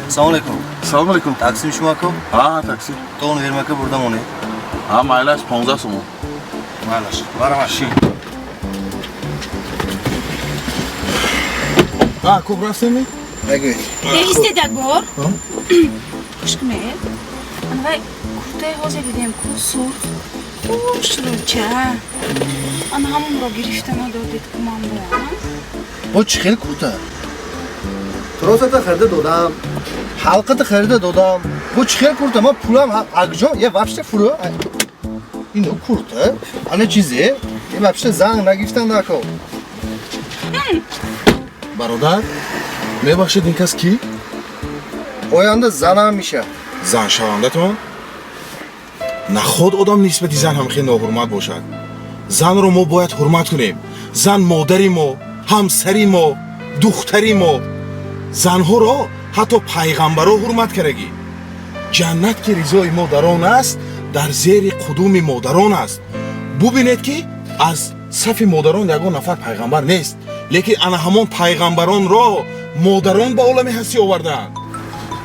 Assalomu alaykum. Assalomu alaykum. Taksi shumaku? Ha, taksi. To'g'ri vermaka buradan o'ni. Ha, maylash 15 so'm. Maylash. Baravar. Ha, ko'p rasmmi? Ага. Istedek bor. Aşkım el. Ana kurtay hozir dedim kusur. Şuruncha. Ana hamro girishdan odat kumam bu. با چه خیلی کوتاه تراستا خرده دادم حلقت خرده دادم با چه خیلی کوتاه ما پولم اگجا یه وابشت فرو اینو کوتاه انا چیزی یه وابشت زنگ نگیفتن نکو برادر میبخشید این کس کی؟ آینده زنم میشه زن شوندتون؟ نه خود آدم نسبتی زن هم خیلی ناحرمت باشد. زن رو ما باید حرمت کنیم. زن مادری ما، همسری ما، دختری ما. زنها را حتی پیغمبرها حرمت کرگی. جنت که رضای ما در آن است، در زیر قدوم مادران است. ببینید که از صف مادران یگان نفر پیغمبر نیست، لیکن انا همان پیغمبران را مادران به عالم هستی آوردند.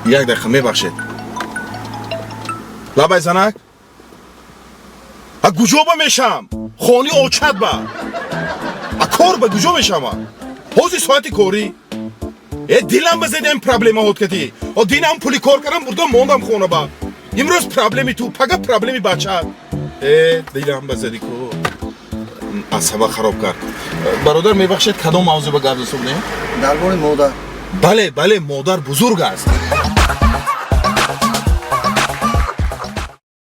یک دقیقه میبخشید. لبای زنک کجا با میشم؟ خانی آچت با کار به کجا میشم؟ حوزی ساعتی کاری؟ دیلم بزدیم پرابلم هات کتی دینم پولی کار کردم بردم موندم خونه با امروز پرابلمی تو پگه پرابلمی بچه دیلم بزدی کو عصبه خراب کرد. برادر میبخشید کدام موضوع به گرد صبح نه؟ درباره مادر بله مادر بزرگ است.